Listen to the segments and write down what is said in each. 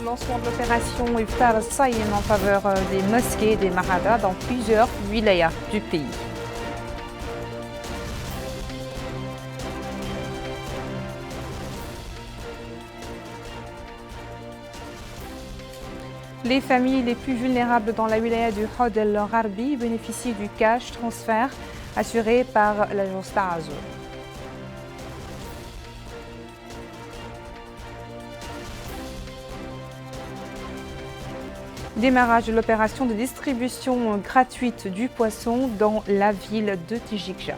Lancement de l'opération Iftar al-Saïm en faveur des mosquées et des mahadras dans plusieurs wilayas du pays. Les familles les plus vulnérables dans la wilaya du Hod el-Gharbi bénéficient du cash transfert assuré par l'agence Ta'azour. Démarrage de l'opération de distribution gratuite du poisson dans la ville de Tijikja.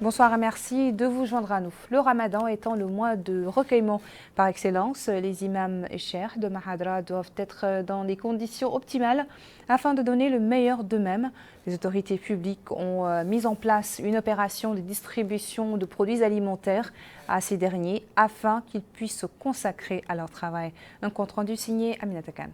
Bonsoir et merci de vous joindre à nous. Le Ramadan étant le mois de recueillement par excellence, les imams et cheikhs de Mahadra doivent être dans les conditions optimales afin de donner le meilleur d'eux-mêmes. Les autorités publiques ont mis en place une opération de distribution de produits alimentaires à ces derniers afin qu'ils puissent se consacrer à leur travail. Un compte rendu signé Aminata Khan.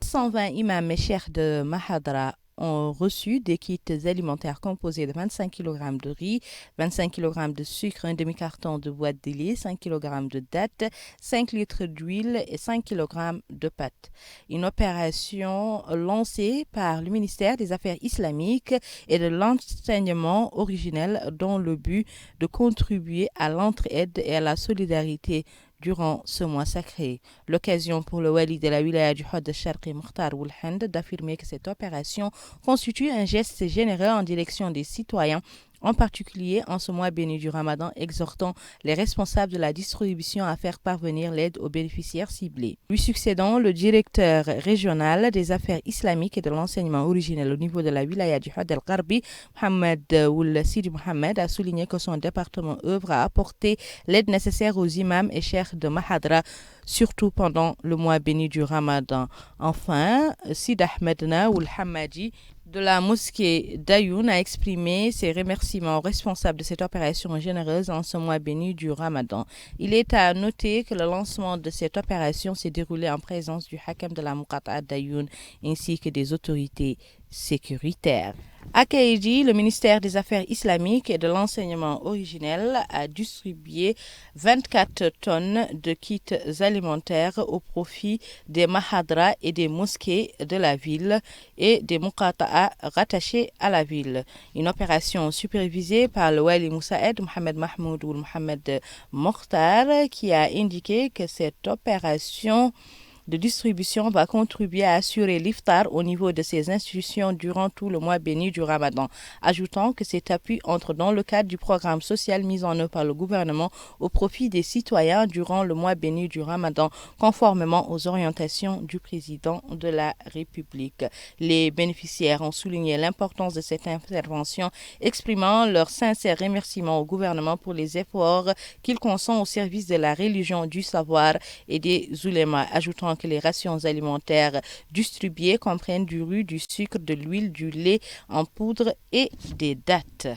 120 imams et cheikhs de Mahadra ont reçu des kits alimentaires composés de 25 kg de riz, 25 kg de sucre, un demi-carton de boîte de lait, 5 kg de dattes, 5 litres d'huile et 5 kg de pâtes. Une opération lancée par le ministère des Affaires islamiques et de l'enseignement originel dans le but de contribuer à l'entraide et à la solidarité durant ce mois sacré. L'occasion pour le wali de la wilaya du Hod al-Sharqi Mukhtar Ould-Hind d'affirmer que cette opération constitue un geste généreux en direction des citoyens, en particulier en ce mois béni du Ramadan, exhortant les responsables de la distribution à faire parvenir l'aide aux bénéficiaires ciblés. Lui succédant, le directeur régional des affaires islamiques et de l'enseignement originel au niveau de la wilaya du Hod el-Gharbi, Mohamed Ould Sidi Mohamed, a souligné que son département œuvre à apporter l'aide nécessaire aux imams et cheikhs de Mahadra, surtout pendant le mois béni du Ramadan. Enfin, Sid Ahmedna Ould Hamadi de la mosquée d'Ayoun a exprimé ses remerciements aux responsables de cette opération généreuse en ce mois béni du Ramadan. Il est à noter que le lancement de cette opération s'est déroulé en présence du Hakam de la Muqata'a d'Ayoun ainsi que des autorités sécuritaires. À Kaïdi, le ministère des Affaires islamiques et de l'enseignement originel a distribué 24 tonnes de kits alimentaires au profit des mahadras et des mosquées de la ville et des muqata'a rattachés à la ville. Une opération supervisée par le wali Moussaïd Mohamed Mahmoud ou Mohamed Mokhtar qui a indiqué que cette opération de distribution va contribuer à assurer l'iftar au niveau de ces institutions durant tout le mois béni du Ramadan, ajoutant que cet appui entre dans le cadre du programme social mis en œuvre par le gouvernement au profit des citoyens durant le mois béni du Ramadan, conformément aux orientations du président de la République. Les bénéficiaires ont souligné l'importance de cette intervention, exprimant leur sincère remerciement au gouvernement pour les efforts qu'il consent au service de la religion, du savoir et des oulémas, ajoutant que les rations alimentaires distribuées comprennent du riz, du sucre, de l'huile, du lait en poudre et des dattes.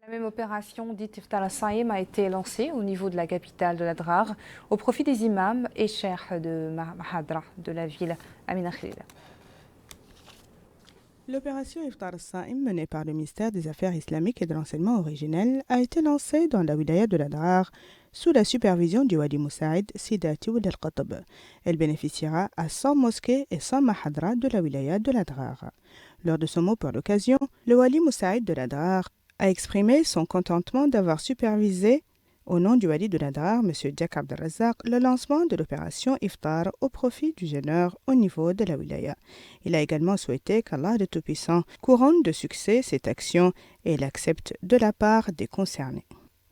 La même opération dite Iftar al-Saïm a été lancée au niveau de la capitale de l'Adrar au profit des imams et cheikhs de Mahadra de la ville. Amina Khalil. L'opération Iftar al-Saïm menée par le ministère des Affaires islamiques et de l'enseignement originel a été lancée dans la wilaya de l'Adrar sous la supervision du wali Moussaïd Sidati Ould el-Qatab. Elle bénéficiera à 100 mosquées et 100 mahadras de la wilaya de l'Adrar. Lors de son mot pour l'occasion, le wali Moussaïd de l'Adrar a exprimé son contentement d'avoir supervisé au nom du wali de l'Adrar, M. Jack Abdelrazak, le lancement de l'opération Iftar au profit du jeûneur au niveau de la wilaya. Il a également souhaité qu'Allah le Tout-Puissant couronne de succès cette action et l'accepte de la part des concernés.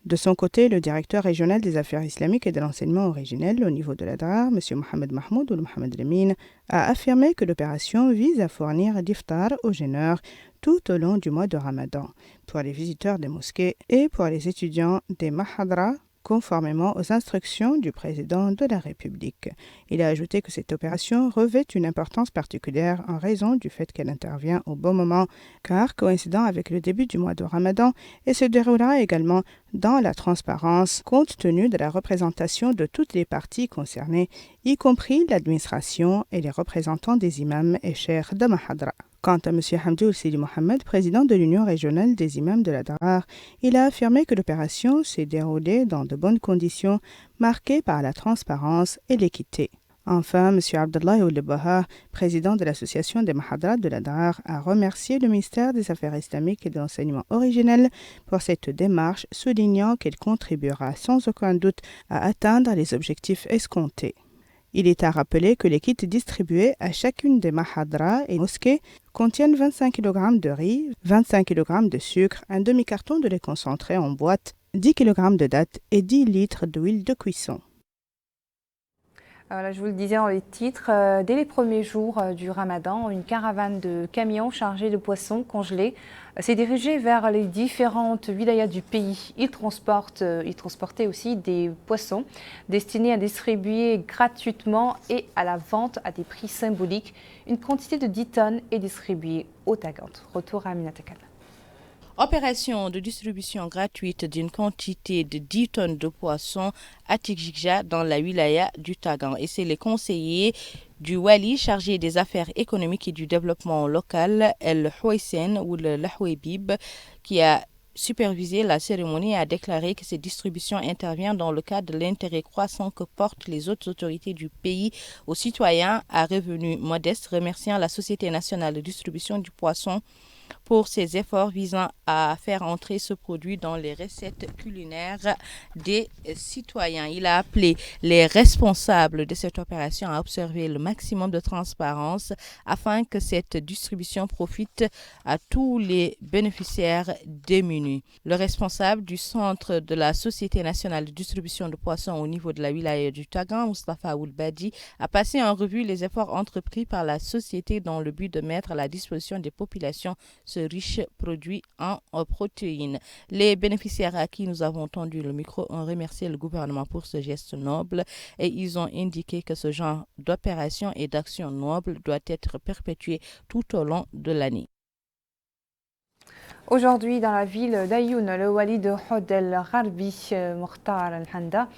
De son côté, le directeur régional des affaires islamiques et de l'enseignement originel au niveau de l'Adrar, M. Mohamed Mahmoud ou Mohamed Lemine, a affirmé que l'opération vise à fournir d'iftar aux jeûneurs tout au long du mois de Ramadan, pour les visiteurs des mosquées et pour les étudiants des mahadras, conformément aux instructions du président de la République. Il a ajouté que cette opération revêt une importance particulière en raison du fait qu'elle intervient au bon moment, car coïncidant avec le début du mois de Ramadan, et se déroulera également dans la transparence, compte tenu de la représentation de toutes les parties concernées, y compris l'administration et les représentants des imams et cheikhs de Mahadra. Quant à M. Hamdoul Sidi Mohamed, président de l'Union régionale des imams de la Darar, il a affirmé que l'opération s'est déroulée dans de bonnes conditions, marquées par la transparence et l'équité. Enfin, M. Abdallah Oulebaha, président de l'association des Mahadrat de la Darar, a remercié le ministère des Affaires islamiques et de l'enseignement originel pour cette démarche, soulignant qu'elle contribuera sans aucun doute à atteindre les objectifs escomptés. Il est à rappeler que les kits distribués à chacune des mahadras et mosquées contiennent 25 kg de riz, 25 kg de sucre, un demi-carton de lait concentré en boîte, 10 kg de dattes et 10 litres d'huile de cuisson. Voilà, je vous le disais dans les titres, dès les premiers jours du Ramadan, une caravane de camions chargés de poissons congelés s'est dirigée vers les différentes wilayas du pays. Ils transportaient aussi des poissons destinés à distribuer gratuitement et à la vente à des prix symboliques. Une quantité de 10 tonnes est distribuée au Tagant. Retour à Aminata Kalla. Opération de distribution gratuite d'une quantité de 10 tonnes de poissons à Tikjikja dans la wilaya du Tagan. Et c'est les conseillers du Wali chargé des affaires économiques et du développement local, El Houessen ou le Lahouebib, qui a supervisé la cérémonie et a déclaré que cette distribution intervient dans le cadre de l'intérêt croissant que portent les autres autorités du pays aux citoyens à revenus modestes, remerciant la Société nationale de distribution du poisson pour ses efforts visant à faire entrer ce produit dans les recettes culinaires des citoyens. Il a appelé les responsables de cette opération à observer le maximum de transparence afin que cette distribution profite à tous les bénéficiaires démunis. Le responsable du centre de la Société nationale de distribution de poissons au niveau de la wilaya du Tagan, Mustafa Oulbadi, a passé en revue les efforts entrepris par la société dans le but de mettre à la disposition des populations ce riche produit en protéines. Les bénéficiaires à qui nous avons tendu le micro ont remercié le gouvernement pour ce geste noble et ils ont indiqué que ce genre d'opération et d'action noble doit être perpétué tout au long de l'année. Aujourd'hui, dans la ville d'Ayoun, le wali de Hod el-Gharbi, Mokhtar al-Handa,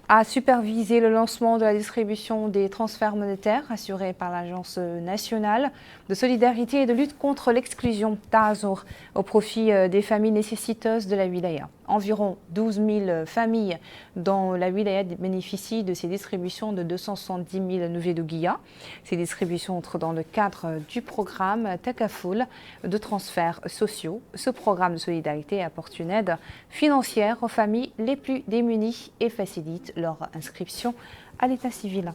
a supervisé le lancement de la distribution des transferts monétaires assurés par l'Agence nationale de solidarité et de lutte contre l'exclusion Tazour au profit des familles nécessiteuses de la wilaya. Environ 12 000 familles dans la wilaya bénéficient de ces distributions de 270 000 nouvelles de Guilla. Ces distributions entrent dans le cadre du programme Takafoul de transferts sociaux. Ce programme de solidarité apporte une aide financière aux familles les plus démunies et facilite leur inscription à l'état civil.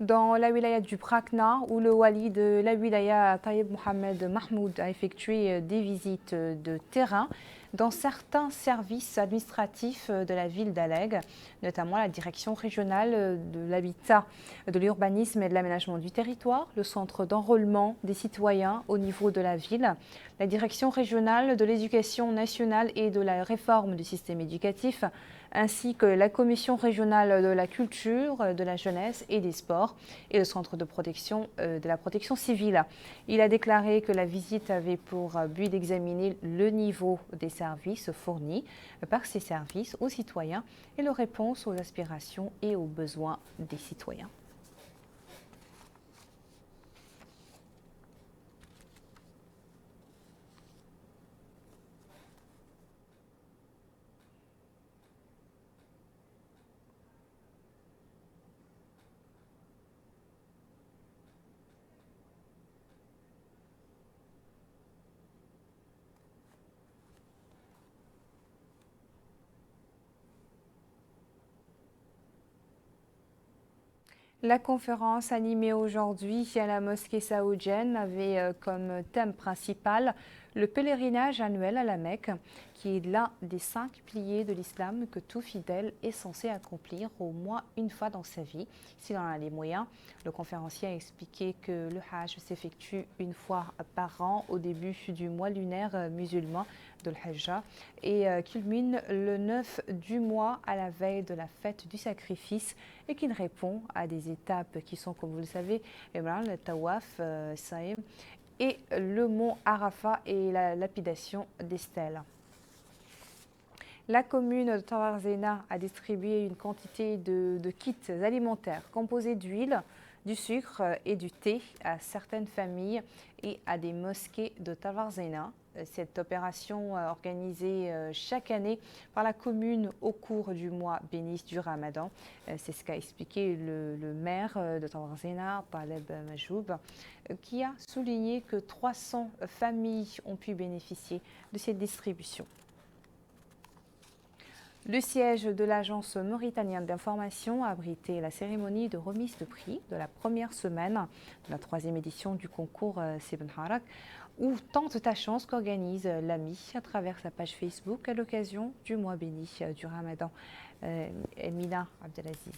Dans la wilaya du Prakna, où le wali de la wilaya Taïeb Mohamed Mahmoud a effectué des visites de terrain dans certains services administratifs de la ville d'Aleg, notamment la direction régionale de l'habitat, de l'urbanisme et de l'aménagement du territoire, le centre d'enrôlement des citoyens au niveau de la ville, la direction régionale de l'éducation nationale et de la réforme du système éducatif, ainsi que la commission régionale de la culture, de la jeunesse et des sports et le centre de protection de la protection civile. Il a déclaré que la visite avait pour but d'examiner le niveau des services fournis par ces services aux citoyens et leur réponse aux aspirations et aux besoins des citoyens. La conférence animée aujourd'hui à la mosquée saoudienne avait comme thème principal le pèlerinage annuel à la Mecque, qui est l'un des 5 piliers de l'islam que tout fidèle est censé accomplir au moins une fois dans sa vie, s'il en a les moyens. Le conférencier a expliqué que le Hajj s'effectue une fois par an au début du mois lunaire musulman de l'Hajja et culmine le 9 du mois à la veille de la fête du sacrifice et qu'il répond à des étapes qui sont, comme vous le savez, le Tawaf, Saïm, et le mont Arafat et la lapidation des stèles. La commune de Tawarzena a distribué une quantité de kits alimentaires composés d'huile, du sucre et du thé à certaines familles et à des mosquées de Tawarzena. Cette opération organisée chaque année par la commune au cours du mois béni du Ramadan. C'est ce qu'a expliqué le maire de Tawarzena, Taleb Majoub, qui a souligné que 300 familles ont pu bénéficier de cette distribution. Le siège de l'Agence mauritanienne d'information a abrité la cérémonie de remise de prix de la première semaine de la 3e édition du concours Sibn Harak, où tente ta chance qu'organise l'AMI à travers sa page Facebook à l'occasion du mois béni du Ramadan. Emina Abdelaziz.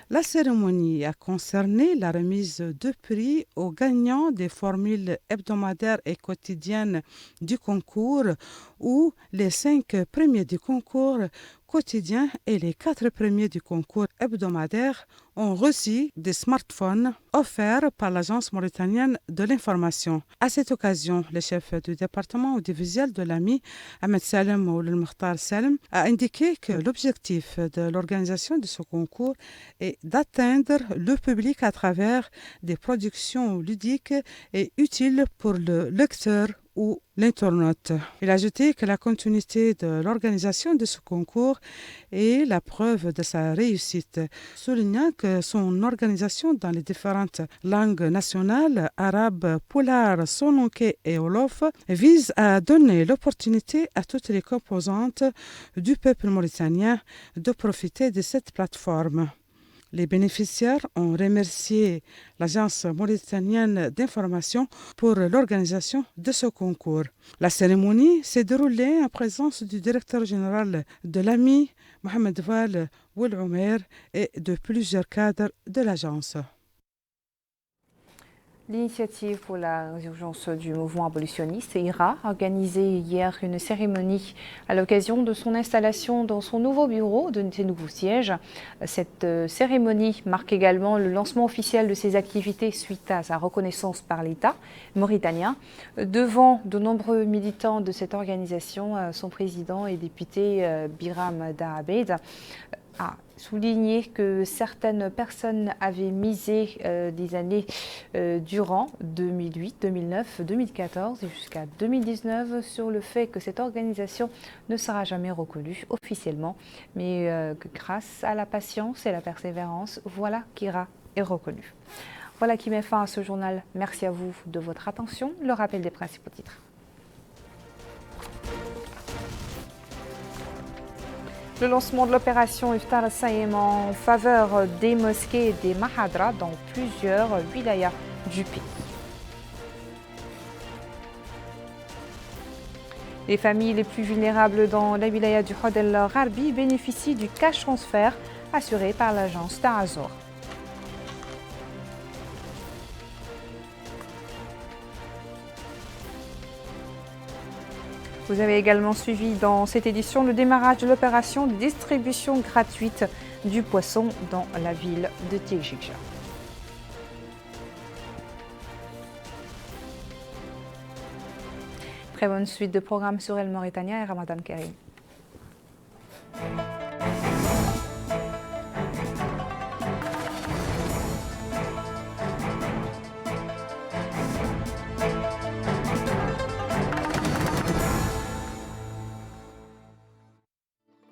La cérémonie a concerné la remise de prix aux gagnants des formules hebdomadaires et quotidiennes du concours, où les 5 premiers du concours quotidien et les 4 premiers du concours hebdomadaire ont reçu des smartphones offerts par l'Agence mauritanienne de l'information. À cette occasion, le chef du département audiovisuel de l'AMI, Ahmed Salem ou Mokhtar Salem, a indiqué que l'objectif de l'organisation de ce concours est d'atteindre le public à travers des productions ludiques et utiles pour le lecteur ou l'internaute. Il a ajouté que la continuité de l'organisation de ce concours est la preuve de sa réussite, soulignant que son organisation dans les différentes langues nationales, arabe, poulard, sononké et wolof, vise à donner l'opportunité à toutes les composantes du peuple mauritanien de profiter de cette plateforme. Les bénéficiaires ont remercié l'Agence mauritanienne d'information pour l'organisation de ce concours. La cérémonie s'est déroulée en présence du directeur général de l'AMI, Mohamed Val Ouel-Omer, et de plusieurs cadres de l'agence. L'initiative pour la résurgence du mouvement abolitionniste, IRA, a organisé hier une cérémonie à l'occasion de son installation dans son nouveau bureau, de ses nouveaux sièges. Cette cérémonie marque également le lancement officiel de ses activités suite à sa reconnaissance par l'État mauritanien. Devant de nombreux militants de cette organisation, son président et député Biram Dahabed a souligné que certaines personnes avaient misé des années durant 2008, 2009, 2014 et jusqu'à 2019 sur le fait que cette organisation ne sera jamais reconnue officiellement, mais que grâce à la patience et la persévérance, voilà qu'IRA est reconnue. Voilà qui met fin à ce journal. Merci à vous de votre attention. Le rappel des principaux titres. Le lancement de l'opération Iftar Saïm en faveur des mosquées et des mahadras dans plusieurs wilayas du pays. Les familles les plus vulnérables dans la wilaya du Hod El Gharbi bénéficient du cash transfert assuré par l'agence Ta'azur. Vous avez également suivi dans cette édition le démarrage de l'opération de distribution gratuite du poisson dans la ville de Tiexigja. Très bonne suite de programmes sur El Mauritania et Ramadan Karim.